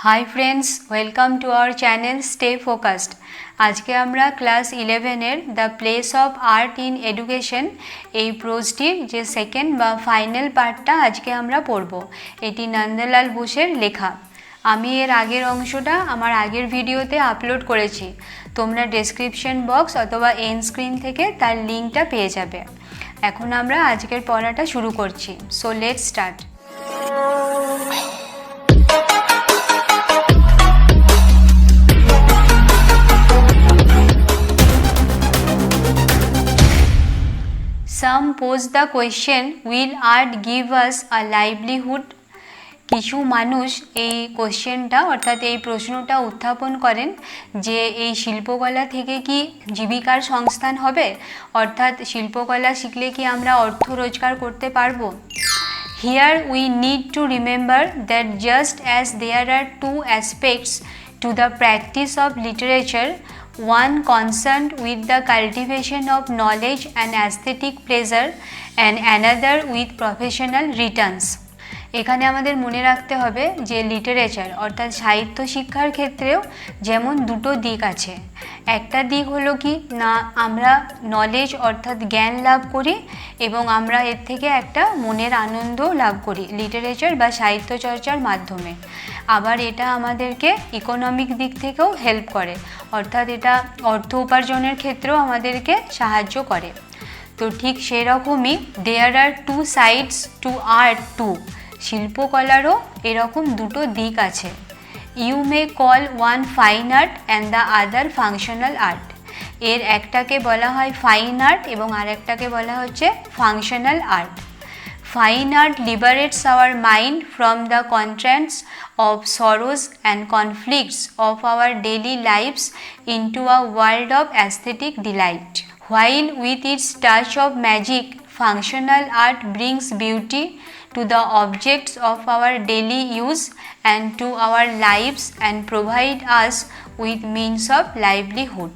High friends, welcome to our channel stay focused. আজকে আমরা class 11-এর the place of art in education এই প্রোজটির যে সেকেন্ড বা ফাইনাল পার্টটা আজকে আমরা পড়ব। এটি নন্দলাল বোসের লেখা। আমি এর আগের অংশটা আমার আগের ভিডিওতে আপলোড করেছি। তোমরা ডেসক্রিপশন বক্স অথবা এন্ড স্ক্রিন থেকে তার লিঙ্কটা পেয়ে যাবে। এখন আমরা আজকের পড়াটা শুরু করছি। So let's start. Some pose the question, will art give us a livelihood? কিছু মানুষ এই কোশ্চেনটা অর্থাৎ এই প্রশ্নটা উত্থাপন করেন যে এই শিল্পকলা থেকে কি জীবিকার সংস্থান হবে, অর্থাৎ শিল্পকলা শিখলে কি আমরা অর্থ রোজগার করতে পারবো। Here we need to remember that just as there are two aspects to the practice of literature, one concerned with the cultivation of knowledge and aesthetic pleasure and another with professional returns. এখানে আমাদের মনে রাখতে হবে যে literature অর্থাৎ সাহিত্য শিক্ষার ক্ষেত্রেও যেমন দুটো দিক আছে। একটা দিক হলো কি না, আমরা নলেজ অর্থাৎ জ্ঞান লাভ করি এবং আমরা এর থেকে একটা মনের আনন্দ লাভ করি লিটারেচার বা সাহিত্য চর্চার মাধ্যমে। আবার এটা আমাদেরকে ইকোনমিক দিক থেকেও হেল্প করে, অর্থাৎ এটা অর্থ উপার্জনের ক্ষেত্রেও আমাদেরকে সাহায্য করে। তো ঠিক সেরকমই there are two sides to art too, শিল্পকলারও এরকম দুটো দিক আছে। You may call one fine art and the other functional art. এর একটাকে বলা হয় ফাইন আর্ট এবং আরেকটাকে বলা হচ্ছে functional art. Fine art liberates our mind from the constraints of sorrows and conflicts of our daily lives into a world of aesthetic delight. While with its touch of magic, functional art brings beauty to the objects of our daily use and to our lives and provide us with means of livelihood.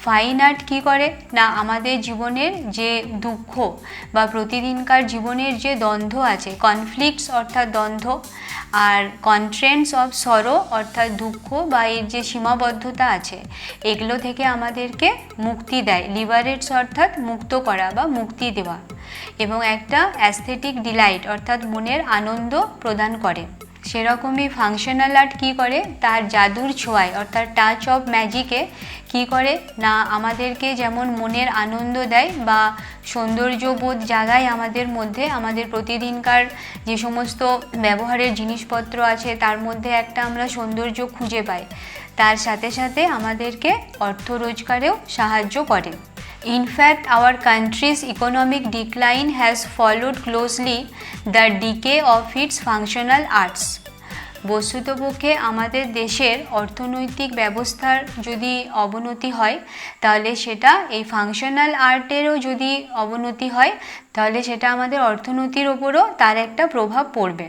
Fine art কী করে না, আমাদের জীবনের যে দুঃখ বা প্রতিদিনকার জীবনের যে দ্বন্দ্ব আছে, কনফ্লিক্টস অর্থাৎ দ্বন্দ্ব, আর কনস্ট্রেন্টস অফ সরো অর্থাৎ দুঃখ বা এর যে সীমাবদ্ধতা আছে, এগুলো থেকে আমাদেরকে মুক্তি দেয়। লিবারেটস অর্থাৎ মুক্ত করা বা মুক্তি দেওয়া, এবং একটা অ্যাস্থেটিক ডিলাইট অর্থাৎ মনের আনন্দ প্রদান করে। সেরকমই ফাংশনাল আর্ট কী করে, তার জাদুর ছোঁয়ায় অর্থাৎ টাচ অফ ম্যাজিকে কী করে না, আমাদেরকে যেমন মনের আনন্দ দেয় বা সৌন্দর্যবোধ জাগায় আমাদের মধ্যে, আমাদের প্রতিদিনকার যে সমস্ত ব্যবহারের জিনিসপত্র আছে তার মধ্যে একটা আমরা সৌন্দর্য খুঁজে পাই, তার সাথে সাথে আমাদেরকে অর্থ রোজগারেও সাহায্য করে। In fact, our country's economic decline has followed closely the decay of its functional arts. বস্তুতপক্ষে আমাদের দেশের অর্থনৈতিক ব্যবস্থার যদি অবনতি হয় তাহলে সেটা এই ফাংশনাল আর্টেরও যদি অবনতি হয় তাহলে সেটা আমাদের অর্থনীতির ওপরও তার একটা প্রভাব পড়বে।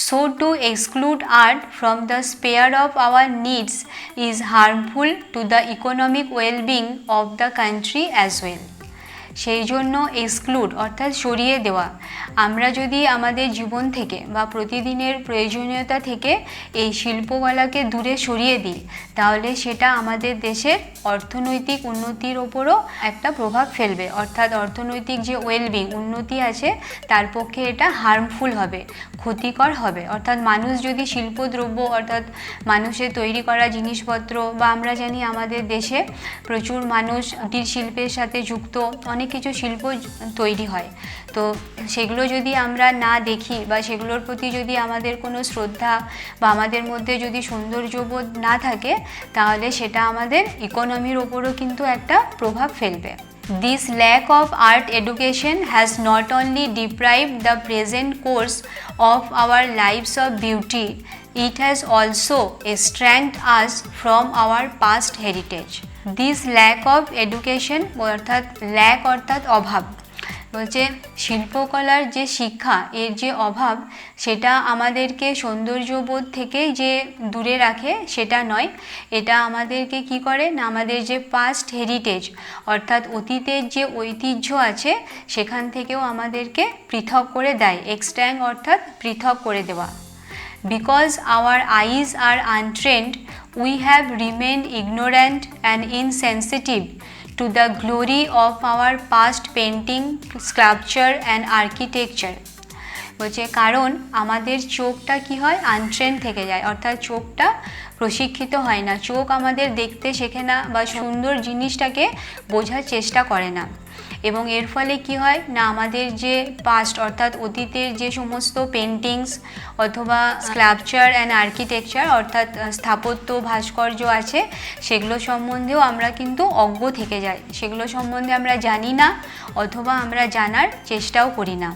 So to exclude art from the sphere of our needs is harmful to the economic well-being of the country as well. সেই জন্য এক্সক্লুড অর্থাৎ সরিয়ে দেওয়া, আমরা যদি আমাদের জীবন থেকে বা প্রতিদিনের প্রয়োজনীয়তা থেকে এই শিল্পকলাকে দূরে সরিয়ে দিই তাহলে সেটা আমাদের দেশের অর্থনৈতিক উন্নতির ওপরও একটা প্রভাব ফেলবে, অর্থাৎ অর্থনৈতিক যে ওয়েলবিং উন্নতি আছে তার পক্ষে এটা হার্মফুল হবে, ক্ষতিকর হবে। অর্থাৎ মানুষ যদি শিল্পদ্রব্য অর্থাৎ মানুষের তৈরি করা জিনিসপত্র, বা আমরা জানি আমাদের দেশে প্রচুর মানুষ কুটির শিল্পের সাথে যুক্ত, অনেক কিছু শিল্প তৈরি হয়, তো সেগুলো যদি আমরা না দেখি বা সেগুলোর প্রতি যদি আমাদের কোনো শ্রদ্ধা বা আমাদের মধ্যে যদি সৌন্দর্যবোধ না থাকে তাহলে সেটা আমাদের ইকোনমির ওপরও কিন্তু একটা প্রভাব ফেলবে। This lack of art education has not only deprived the present course of our lives of beauty, it has also estranged us from our past heritage. This lack of education অর্থাৎ ল্যাক অর্থাৎ অভাব, বলছে শিল্পকলার যে শিক্ষা এর যে অভাব সেটা আমাদেরকে সৌন্দর্যবোধ থেকে যে দূরে রাখে সেটা নয়, এটা আমাদেরকে কি করে না, আমাদের যে পাস্ট হেরিটেজ অর্থাৎ অতীতের যে ঐতিহ্য আছে সেখান থেকেও আমাদেরকে পৃথক করে দেয়। এক্সট্যাং অর্থাৎ পৃথক করে দেওয়া। Because our eyes are untrained, we have remained ignorant and insensitive to the glory of our past painting, sculpture and architecture. বলছে কারণ আমাদের চোখটা কি হয়, আনট্রেন থেকে যায়, অর্থাৎ চোখটা প্রশিক্ষিত হয় না, চোখ আমাদের দেখতে শেখে না বা সুন্দর জিনিসটাকে বোঝার চেষ্টা করে না। এবং এর ফলে কি হয় না, আমাদের যে পাস্ট অর্থাৎ অতীতের যে সমস্ত পেন্টিংস অথবা স্কাল্পচার অ্যান্ড আর্কিটেকচার অর্থাৎ স্থাপত্য ভাস্কর্য আছে, সেগুলো সম্বন্ধেও আমরা কিন্তু অজ্ঞ থেকে যাই, সেগুলো সম্বন্ধে আমরা জানি না অথবা আমরা জানার চেষ্টাও করি না।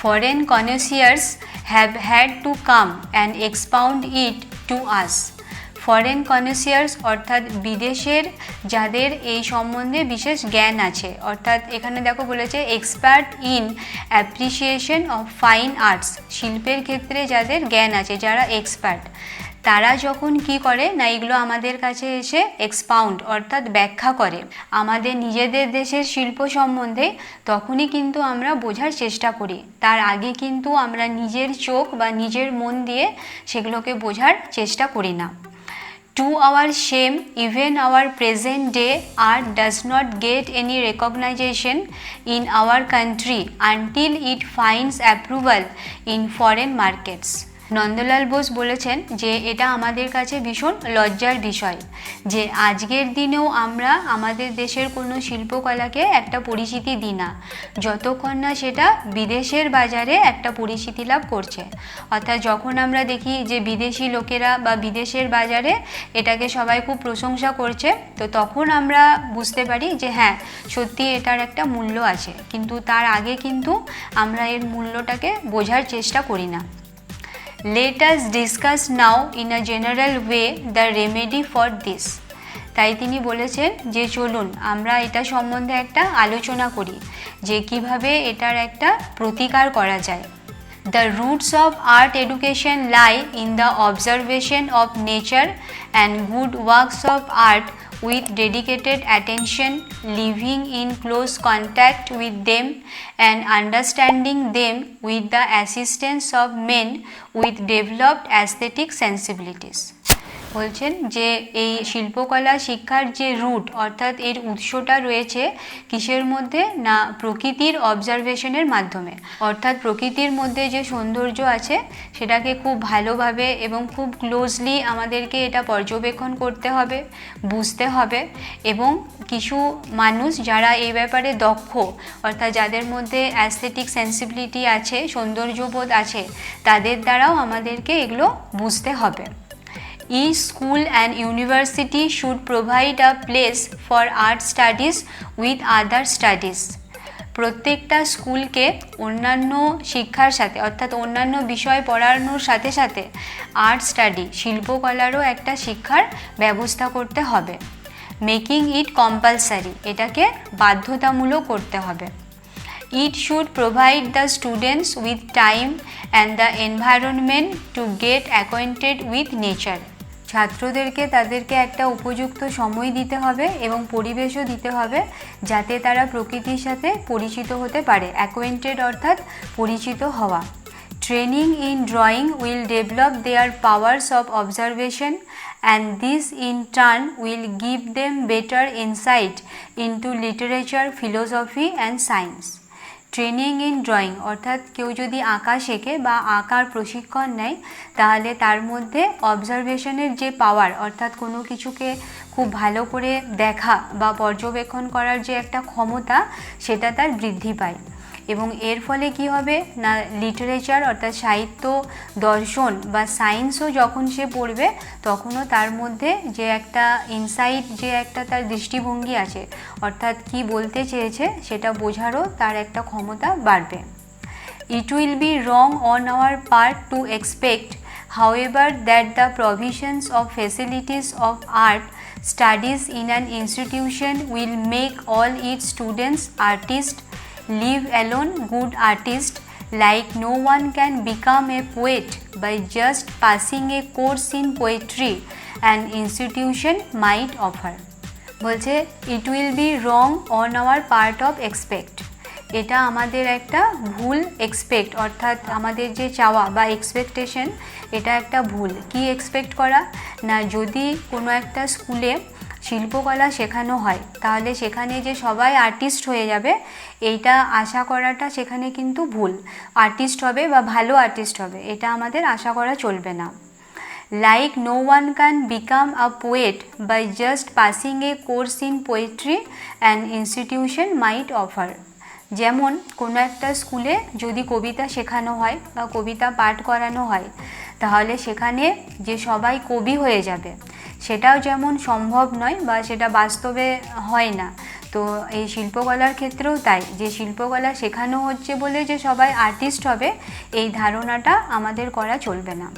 Foreign connoisseurs have had to come and expound it to us. Foreign connoisseurs অর্থাৎ বিদেশের যাদের এই সম্বন্ধে বিশেষ জ্ঞান আছে, অর্থাৎ এখানে দেখো বলেছে expert in appreciation of fine arts, শিল্পের ক্ষেত্রে যাদের জ্ঞান আছে, যারা এক্সপার্ট, তারা যখন কি করে না এগুলো আমাদের কাছে এসে এক্সপাউন্ড অর্থাৎ ব্যাখ্যা করে আমাদের নিজেদের দেশের শিল্প সম্বন্ধে, তখনই কিন্তু আমরা বোঝার চেষ্টা করি। তার আগে কিন্তু আমরা নিজের চোখ বা নিজের মন দিয়ে সেগুলোকে বোঝার চেষ্টা করি না। To our shame, even our present day art does not get any recognition in our country until it finds approval in foreign markets. Nandalal Bose বলেছেন যে এটা আমাদের কাছে ভীষণ লজ্জার বিষয় যে আজকের দিনেও আমরা আমাদের দেশের কোনো শিল্পকলাকে একটা পরিচিতি দিই না যতক্ষণ না সেটা বিদেশের বাজারে একটা পরিচিতি লাভ করছে। অর্থাৎ যখন আমরা দেখি যে বিদেশি লোকেরা বা বিদেশের বাজারে এটাকে সবাই খুব প্রশংসা করছে, তো তখন আমরা বুঝতে পারি যে হ্যাঁ সত্যি এটার একটা মূল্য আছে, কিন্তু তার আগে কিন্তু আমরা এর মূল্যটাকে বোঝার চেষ্টা করি না। Let us discuss now in a general way the remedy for this. তাই তিনি বলেছেন যে চলুন আমরা এটা সম্বন্ধে একটা আলোচনা করি যে কিভাবে এটার একটা প্রতিকার করা যায়। The roots of art education lie in the observation of nature and good works of art with dedicated attention, living in close contact with them and understanding them with the assistance of men with developed aesthetic sensibilities. বলছেন যে এই শিল্পকলা শিক্ষার যে root অর্থাৎ এর উৎসটা রয়েছে কিসের মধ্যে না প্রকৃতির অবজারভেশনের মাধ্যমে, অর্থাৎ প্রকৃতির মধ্যে যে সৌন্দর্য আছে সেটাকে খুব ভালোভাবে এবং খুব ক্লোজলি আমাদেরকে এটা পর্যবেক্ষণ করতে হবে, বুঝতে হবে এবং কিছু মানুষ যারা এই ব্যাপারে দক্ষ অর্থাৎ যাদের মধ্যে অ্যাস্থেটিক সেন্সিবিলিটি আছে, সৌন্দর্যবোধ আছে, তাদের দ্বারাও আমাদেরকে এগুলো বুঝতে হবে। Each school and university should provide a place for art studies with other studies. প্রত্যেকটা স্কুলকে অন্যান্য শিক্ষার সাথে অর্থাৎ অন্যান্য বিষয় পড়ানোর সাথে সাথে আর্ট স্টাডি শিল্পকলারও একটা শিক্ষার ব্যবস্থা করতে হবে। মেকিং ইট কম্পালসারি, এটাকে বাধ্যতামূলক করতে হবে। It should provide the students with time and the environment to get acquainted with nature. ছাত্রদেরকে তাদেরকে একটা উপযুক্ত সময় দিতে হবে এবং পরিবেশও দিতে হবে যাতে তারা প্রকৃতির সাথে পরিচিত হতে পারে। অ্যাকোয়েন্টেড অর্থাৎ পরিচিত হওয়া। Training in drawing will develop there powers of observation and this in turn will give them better insight into literature, philosophy and science. Training in drawing অর্থাৎ কেউ যদি আঁকা শেখে বা আঁকার প্রশিক্ষণ নেয় তাহলে তার মধ্যে অবজারভেশনের যে পাওয়ার অর্থাৎ কোনো কিছুকে খুব ভালো করে দেখা বা পর্যবেক্ষণ করার যে একটা ক্ষমতা সেটা তার বৃদ্ধি পায় এবং এর ফলে কি হবে না লিটারেচার অর্থাৎ সাহিত্য, দর্শন বা সায়েন্সও যখন সে পড়বে তখনও তার মধ্যে যে একটা ইনসাইট যে একটা তার দৃষ্টিভঙ্গি আছে অর্থাৎ কি বলতে চেয়েছে সেটা বোঝারও তার একটা ক্ষমতা বাড়বে। It will be wrong on our part to expect, however, that the provisions of facilities of art studies in an institution will make all its students artists, leave alone good artists, like no one can become a poet by just passing a course in poetry an institution might offer. বলছে it will be wrong on our part of expect, এটা আমাদের একটা ভুল expect, অর্থাৎ আমাদের যে চাওয়া বা এক্সপেকটেশন, এটা একটা ভুল। কি এক্সপেক্ট করা না, যদি কোনো একটা স্কুলে শিল্পকলা শেখানো হয় তাহলে সেখানে যে সবাই আর্টিস্ট হয়ে যাবে, এইটা আশা করাটা সেখানে কিন্তু ভুল। আর্টিস্ট হবে বা ভালো আর্টিস্ট হবে, এটা আমাদের আশা করা চলবে না। Like no one can become a poet by just passing a course in poetry an institution might offer. যেমন কোনো একটা স্কুলে যদি কবিতা শেখানো হয় বা কবিতা পাঠ করানো হয়, তাহলে সেখানে যে সবাই কবি হয়ে যাবে সেটাও যেমন সম্ভব নয় বা সেটা বাস্তবে হয় না। তো এই শিল্পকলার ক্ষেত্রেও তাই, যে শিল্পকলা শেখানো হচ্ছে বলে যে সবাই আর্টিস্ট হবে, এই ধারণাটা আমাদের করা চলবে না।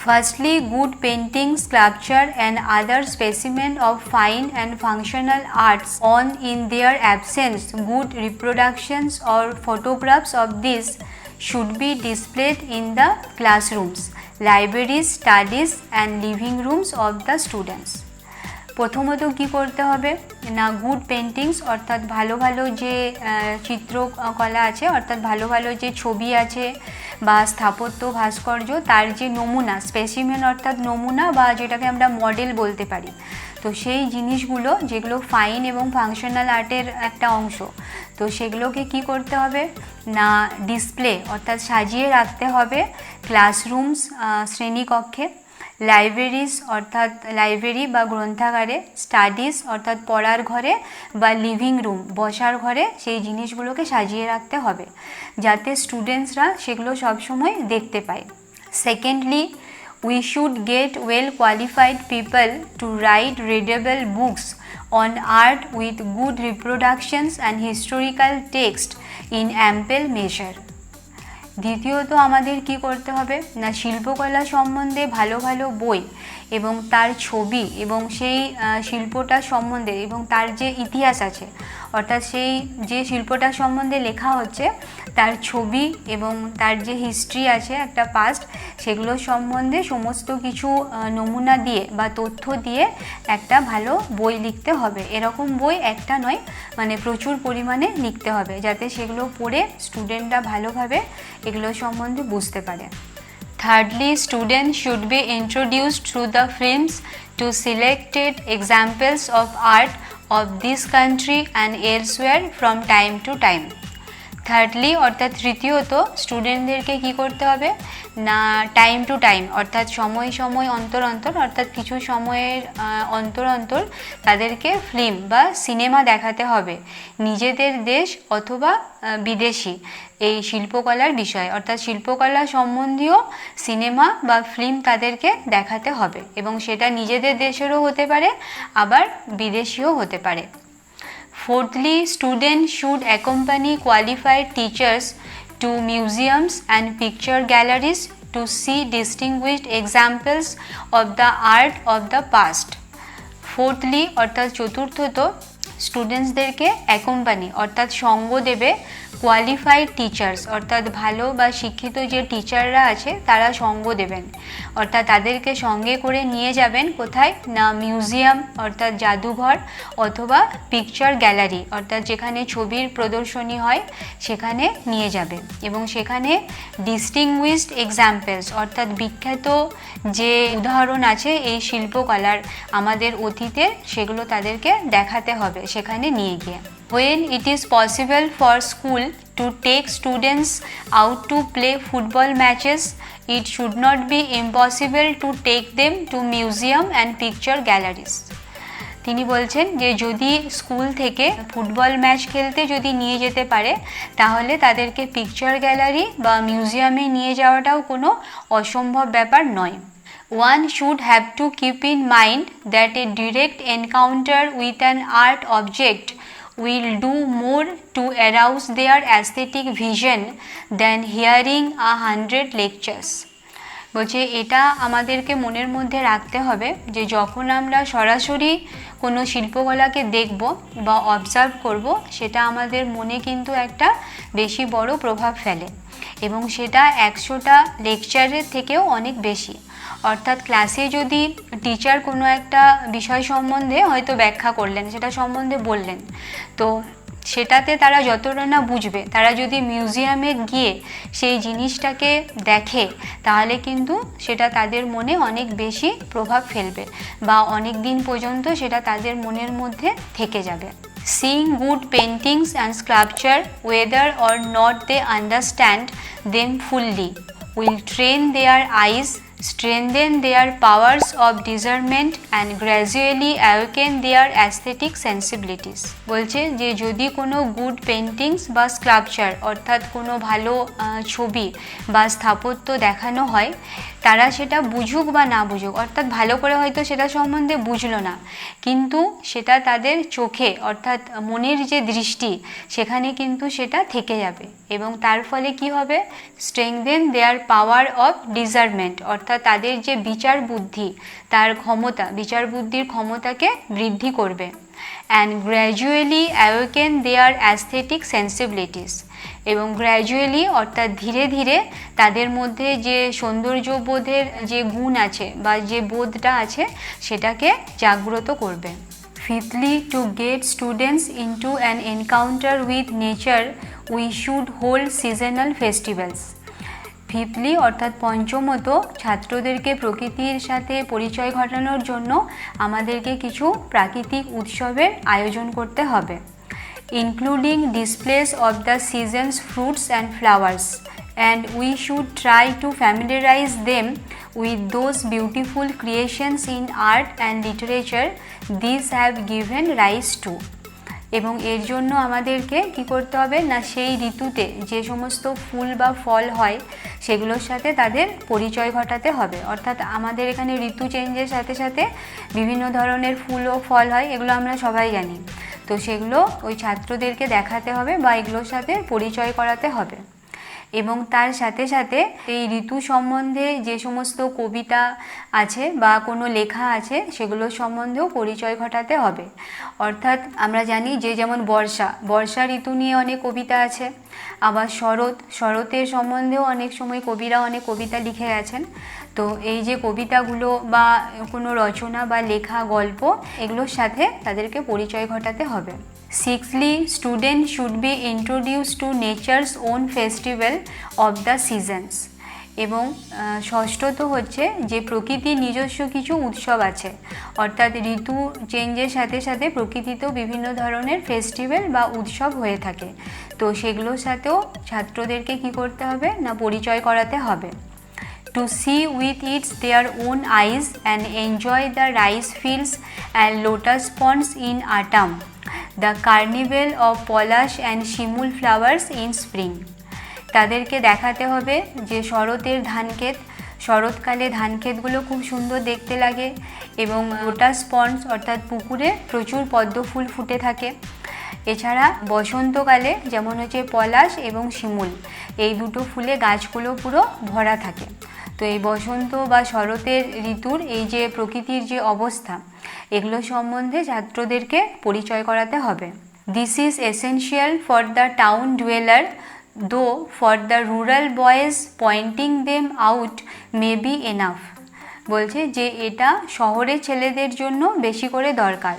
Firstly, good painting, sculpture and other specimen of fine and functional arts on in their absence, good reproductions or photographs of this should be displayed in the classrooms, libraries, studies and living rooms of the students. প্রথমত কি করতে হবে না, good paintings অর্থাৎ ভালো ভালো যে চিত্রকলা আছে, অর্থাৎ ভালো ভালো যে ছবি আছে বা স্থাপত্য ভাস্কর্য, তার যে নমুনা, স্পেসিমেন অর্থাৎ নমুনা বা যেটাকে আমরা মডেল বলতে পারি, তো সেই জিনিসগুলো যেগুলো ফাইন এবং ফাংশনাল আর্টের একটা অংশ, তো সেগুলোকে কি করতে হবে না, ডিসপ্লে অর্থাৎ সাজিয়ে রাখতে হবে ক্লাসরুমস, শ্রেণীকক্ষে, লাইব্রেরিজ অর্থাৎ লাইব্রেরি বা গ্রন্থাগারে, স্টাডিজ অর্থাৎ পড়ার ঘরে বা লিভিং রুম বসার ঘরে সেই জিনিসগুলোকে সাজিয়ে রাখতে হবে যাতে স্টুডেন্টসরা সেগুলো সবসময় দেখতে পায়। Secondly, we should get well qualified people to write readable books on art with good reproductions and historical text in ample measure. দ্বিতীয়ত আমাদের কি করতে হবে না, শিল্পকলা সম্বন্ধে ভালো ভালো বই এবং তার ছবি এবং সেই শিল্পটা সম্বন্ধে এবং তার যে ইতিহাস আছে, অর্থাৎ সেই যে শিল্পটা সম্বন্ধে লেখা হচ্ছে তার ছবি এবং তার যে হিস্ট্রি আছে একটা পাস্ট, সেগুলো সম্বন্ধে সমস্ত কিছু নমুনা দিয়ে বা তথ্য দিয়ে একটা ভালো বই লিখতে হবে। এরকম বই একটা নয়, মানে প্রচুর পরিমাণে লিখতে হবে যাতে সেগুলো পড়ে স্টুডেন্টরা ভালোভাবে এগুলো সম্বন্ধে বুঝতে পারে। Thirdly, students should be introduced through the films to selected examples of art of this country and elsewhere from time to time. Thirdly অর্থাৎ তৃতীয়ত স্টুডেন্টদেরকে কি করতে হবে না, টাইম টু টাইম অর্থাৎ সময় সময় অন্তর অন্তর, অর্থাৎ কিছু সময়ের অন্তর অন্তর তাদেরকে ফিল্ম বা সিনেমা দেখাতে হবে নিজেদের দেশ অথবা বিদেশি এই শিল্পকলার বিষয়ে, অর্থাৎ শিল্পকলা সম্বন্ধীয় সিনেমা বা ফিল্ম তাদেরকে দেখাতে হবে এবং সেটা নিজেদের দেশেরও হতে পারে আবার বিদেশিও হতে পারে। Fourthly, students should accompany qualified teachers to museums and picture galleries to see distinguished examples of the art of the past. Fourthly, অর্থাৎ চতুর্থত স্টুডেন্টসদেরকে অ্যাকম্পানি অর্থাৎ সঙ্গ দেবে কোয়ালিফাইড টিচার্স অর্থাৎ ভালো বা শিক্ষিত যে টিচাররা আছে তারা সঙ্গ দেবেন, অর্থাৎ তাদেরকে সঙ্গে করে নিয়ে যাবেন কোথায় না, মিউজিয়াম অর্থাৎ জাদুঘর অথবা পিকচার গ্যালারি অর্থাৎ যেখানে ছবির প্রদর্শনী হয় সেখানে নিয়ে যাবে এবং সেখানে ডিস্টিংগুইশড এক্সাম্পলস অর্থাৎ বিখ্যাত যে উদাহরণ আছে এই শিল্পকলার আমাদের অতীতের, সেগুলো তাদেরকে দেখাতে হবে সেখানে নিয়ে গিয়ে। When it is possible for school to take students out to play football matches, it should not be impossible to take them to museum and picture galleries. তিনি বলছেন যে যদি স্কুল থেকে ফুটবল ম্যাচ খেলতে যদি নিয়ে যেতে পারে তাহলে তাদেরকে পিকচার গ্যালারি বা মিউজিয়ামে নিয়ে যাওয়াটাও কোনো অসম্ভব ব্যাপার নয়। One should have to keep in mind that a direct encounter with an art object will do more to arouse their aesthetic vision than hearing 100 lectures. বলছে এটা আমাদেরকে মনের মধ্যে রাখতে হবে যে যখন আমরা সরাসরি কোনো শিল্পকলাকে দেখব বা অবজার্ভ করব সেটা আমাদের মনে কিন্তু একটা বেশি বড় প্রভাব ফেলে এবং সেটা 100টা লেকচারের থেকেও অনেক বেশি। অর্থাৎ ক্লাসে যদি টিচার কোনো একটা বিষয় সম্বন্ধে হয়তো ব্যাখ্যা করলেন, সেটা সম্বন্ধে বললেন, তো সেটাতে তারা যতটা না বুঝবে, তারা যদি মিউজিয়ামে গিয়ে সেই জিনিসটাকে দেখে তাহলে কিন্তু সেটা তাদের মনে অনেক বেশি প্রভাব ফেলবে বা অনেক দিন পর্যন্ত সেটা তাদের মনের মধ্যে থেকে যাবে। Seeing good paintings and sculpture, whether or not they understand them fully, will train their eyes, strengthen their powers of discernment and gradually awaken their aesthetic sensibilities। বলছে যে যদি কোনো গুড পেন্টিংস বা স্কাল্পচার অর্থাৎ কোনো ভালো ছবি বা স্থাপত্য দেখানো হয়, তারা সেটা বুঝুক বা না বুঝুক, অর্থাৎ ভালো করে হয়তো সেটা সম্বন্ধে বুঝলো না, কিন্তু সেটা তাদের চোখে অর্থাৎ মনের যে দৃষ্টি সেখানে কিন্তু সেটা থেকে যাবে এবং তার ফলে কি হবে, স্ট্রেংথেন দেয়ার পাওয়ার অফ ডিসার্নমেন্ট অর্থাৎ তাদের যে বিচার বুদ্ধি, তার ক্ষমতা, বিচার বুদ্ধির ক্ষমতাকে বৃদ্ধি করবে। And gradually awaken their aesthetic sensibilities এবং গ্র্যাজুয়ালি অর্থাৎ ধীরে ধীরে তাদের মধ্যে যে সৌন্দর্যবোধের যে গুণ আছে বা যে বোধটা আছে সেটাকে জাগ্রত করবে। Fifthly, to get students into an encounter with nature, we should hold seasonal festivals. ফিফথলি অর্থাৎ পঞ্চমত, ছাত্রদেরকে প্রকৃতির সাথে পরিচয় ঘটানোর জন্য আমাদেরকে কিছু প্রাকৃতিক উৎসবের আয়োজন করতে হবে, including displace of the seasons fruits and flowers, and we should try to familiarize them with those beautiful creations in art and literature these have given rise to। এবং এর জন্য আমাদেরকে কি করতে হবে না, সেই ঋতুতে যে সমস্ত ফুল বা ফল হয় সেগুলোর সাথে তাদের পরিচয় ঘটাতে হবে। অর্থাৎ আমাদের এখানে ঋতু চেঞ্জের সাথে সাথে বিভিন্ন ধরনের ফুল ও ফল হয়, এগুলো আমরা সবাই জানি, তো সেগুলো ওই ছাত্রদেরকে দেখাতে হবে বা এগুলোর সাথে পরিচয় করাতে হবে। এবং তার সাথে সাথে এই ঋতু সম্বন্ধে যে সমস্ত কবিতা আছে বা কোনো লেখা আছে সেগুলোর সম্বন্ধেও পরিচয় ঘটাতে হবে। অর্থাৎ আমরা জানি যে যেমন বর্ষা ঋতু নিয়ে অনেক কবিতা আছে, আবার শরতের সম্বন্ধেও অনেক সময় কবিরা অনেক কবিতা লিখে গেছেন। তো এই যে কবিতাগুলো বা কোনো রচনা বা লেখা গল্প এগুলোর সাথে তাদেরকে পরিচয় ঘটাতে হবে। Sixthly, students should be introduced to nature's own festival of the seasons। এবং ষষ্ঠত হচ্ছে যে প্রকৃতির নিজস্ব কিছু উৎসব আছে, অর্থাৎ ঋতু চেঞ্জের সাথে সাথে প্রকৃতিতেও বিভিন্ন ধরনের ফেস্টিভ্যাল বা উৎসব হয়ে থাকে, তো সেগুলোর সাথেও ছাত্রদেরকে কি করতে হবে না পরিচয় করাতে হবে। To see with their own eyes and enjoy the rice fields and lotus ponds in autumn, the carnival of Palash and Shimul flowers in spring। তাদেরকে দেখাতে হবে যে শরৎকালে ধানক্ষেতগুলো খুব সুন্দর দেখতে লাগে এবং লোটাস পন্ডস অর্থাৎ পুকুরে প্রচুর পদ্ম ফুল ফুটে থাকে। এছাড়া বসন্তকালে যেমন হচ্ছে পলাশ এবং শিমুল, এই দুটো ফুলে গাছগুলো পুরো ভরা থাকে। তো এই বসন্ত বা শরতের ঋতুর এই যে প্রকৃতির যে অবস্থা এগুলো সম্বন্ধে ছাত্রদেরকে পরিচয় করাতে হবে। This is essential for the town dweller, though for the rural boys pointing them out may be enough. বলছে যে এটা শহরের ছেলেদের জন্য বেশি করে দরকার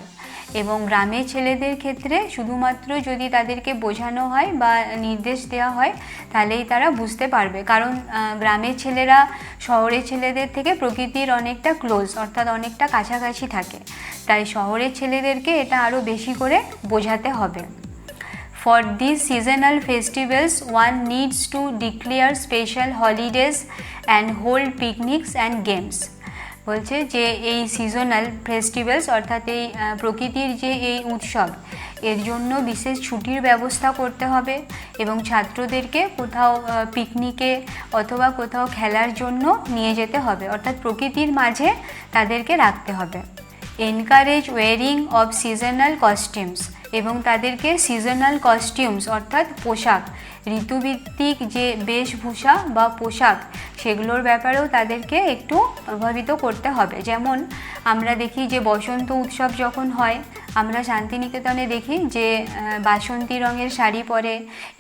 এবং গ্রামের ছেলেদের ক্ষেত্রে শুধুমাত্র যদি তাদেরকে বোঝানো হয় বা নির্দেশ দেওয়া হয় তাহলেই তারা বুঝতে পারবে, কারণ গ্রামের ছেলেরা শহরের ছেলেদের থেকে প্রকৃতির অনেকটা ক্লোজ অর্থাৎ অনেকটা কাছাকাছি থাকে, তাই শহরের ছেলেদেরকে এটা আরও বেশি করে বোঝাতে হবে। For these seasonal festivals, one needs to declare special holidays and hold picnics and games। বলছে যে এই সিজনাল ফেস্টিভ্যালস অর্থাৎ এই প্রকৃতির যে এই উৎসব এর জন্য বিশেষ ছুটির ব্যবস্থা করতে হবে এবং ছাত্রদেরকে কোথাও পিকনিকে অথবা কোথাও খেলার জন্য নিয়ে যেতে হবে, অর্থাৎ প্রকৃতির মাঝে তাদেরকে রাখতে হবে। Encourage wearing of seasonal costumes এবং তাদেরকে সিজনাল কস্টিউমস অর্থাৎ পোশাক, ঋতুভিত্তিক যে বেশভূষা বা পোশাক সেগুলোর ব্যাপারেও তাদেরকে একটু প্রভাবিত করতে হবে। যেমন আমরা দেখি যে বসন্ত উৎসব যখন হয় আমরা শান্তিনিকেতনে দেখি যে বাসন্তী রঙের শাড়ি পরে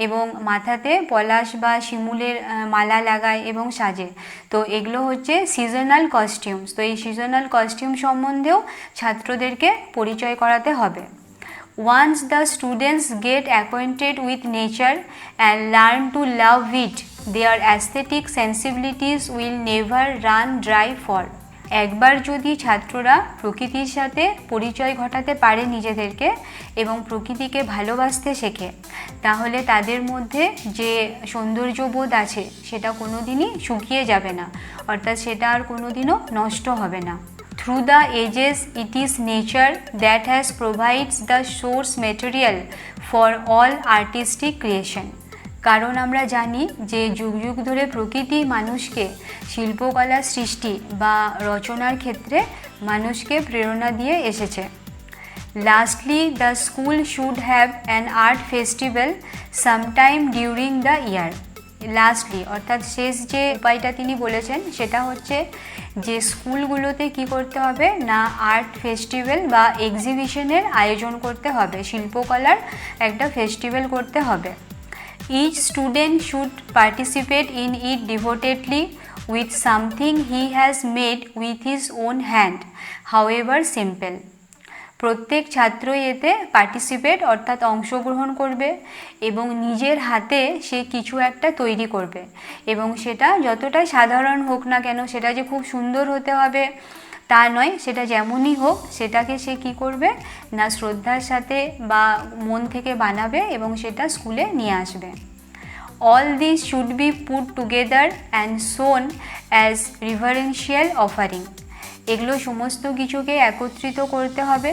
এবং মাথাতে পলাশ বা শিমুলের মালা লাগায় এবং সাজে, তো এগুলো হচ্ছে সিজনাল কস্টিউমস। তো এই সিজনাল কস্টিউম সম্বন্ধেও ছাত্রদেরকে পরিচয় করাতে হবে। Once the students get acquainted with nature and learn to love it, their aesthetic sensibilities will never run dry for. একবার যদি ছাত্ররা প্রকৃতির সাথে পরিচয় ঘটাতে পারে নিজেদেরকে এবং প্রকৃতিকে ভালোবাসতে শেখে, তাহলে তাদের মধ্যে যে সৌন্দর্যবোধ আছে সেটা কোনো দিনই শুকিয়ে যাবে না, অর্থাৎ সেটা আর কোনো দিনও নষ্ট হবে না। Through the ages, it is nature that has provides the source material for all artistic creation. কারণ আমরা জানি যে যুগ যুগ ধরে প্রকৃতি মানুষকে শিল্পকলা সৃষ্টি বা রচনার ক্ষেত্রে মানুষকে প্রেরণা দিয়ে এসেছে। Lastly, the school should have an art festival sometime during the year. Lastly অর্থাৎ শেষ যে উপায়টা তিনি বলেছেন সেটা হচ্ছে যে স্কুলগুলোতে কি করতে হবে না আর্ট ফেস্টিভ্যাল বা এক্সিবিশনের আয়োজন করতে হবে, শিল্পকলার একটা ফেস্টিভ্যাল করতে হবে। Each student should participate in it devotedly with something he has made with his own hand, however simple. প্রত্যেক ছাত্রই এতে পার্টিসিপেট অর্থাৎ অংশগ্রহণ করবে এবং নিজের হাতে সে কিছু একটা তৈরি করবে এবং সেটা যতটাই সাধারণ হোক না কেন, সেটা যে খুব সুন্দর হতে হবে তা নয়, সেটা যেমনই হোক সেটাকে সে কি করবে না শ্রদ্ধার সাথে বা মন থেকে বানাবে এবং সেটা স্কুলে নিয়ে আসবে। All these should be put together and shown as reverential offering. এগুলো সমস্ত কিছুকে একত্রিত করতে হবে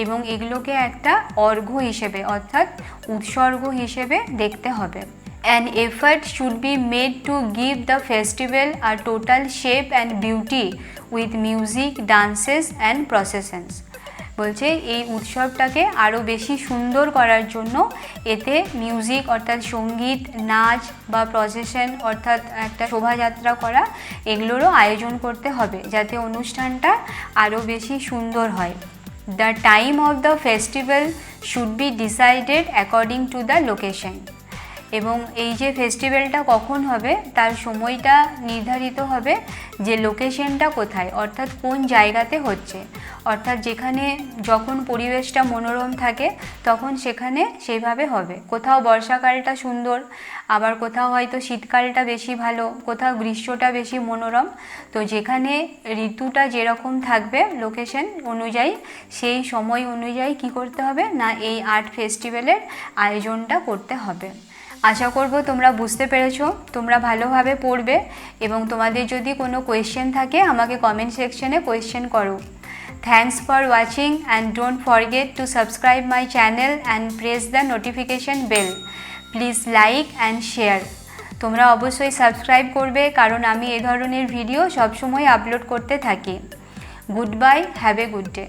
এবং এগুলোকে একটা অর্ঘ্য হিসেবে অর্থাৎ উৎসর্গ হিসেবে দেখতে হবে। An effort should be made to give the festival a total shape and beauty with music, dances and processions. বলছে এই উৎসবটাকে আরও বেশি সুন্দর করার জন্য এতে মিউজিক অর্থাৎ সঙ্গীত, নাচ বা প্রসেশন অর্থাৎ একটা শোভাযাত্রা করা এগুলোরও আয়োজন করতে হবে যাতে অনুষ্ঠানটা আরও বেশি সুন্দর হয়। The time of the festival should be decided according to the location. এবং এই যে ফেস্টিভ্যালটা কখন হবে তার সময়টা নির্ধারিত হবে যে লোকেশনটা কোথায় অর্থাৎ কোন জায়গাতে হচ্ছে, অর্থাৎ যেখানে যখন পরিবেশটা মনোরম থাকে তখন সেখানে সেইভাবে হবে। কোথাও বর্ষাকালটা সুন্দর, আবার কোথাও হয়তো শীতকালটা বেশি ভালো, কোথাও গ্রীষ্মটা বেশি মনোরম। তো যেখানে ঋতুটা যেরকম থাকবে লোকেশন অনুযায়ী সেই সময় অনুযায়ী কি করতে হবে না এই আর্ট ফেস্টিভ্যালের আয়োজনটা করতে হবে। আশা করব তোমরা বুঝতে পেরেছো, তোমরা ভালোভাবে পড়বে এবং তোমাদের যদি কোনো কোয়েশ্চেন থাকে আমাকে কমেন্ট সেকশনে কোয়েশ্চেন করো। Thanks for watching and don't forget to subscribe my channel and press the notification bell. Please like and share. তোমরা অবশ্যই সাবস্ক্রাইব করবে কারণ আমি এ ধরনের ভিডিও সবসময় আপলোড করতে থাকি। Good bye, have a good day.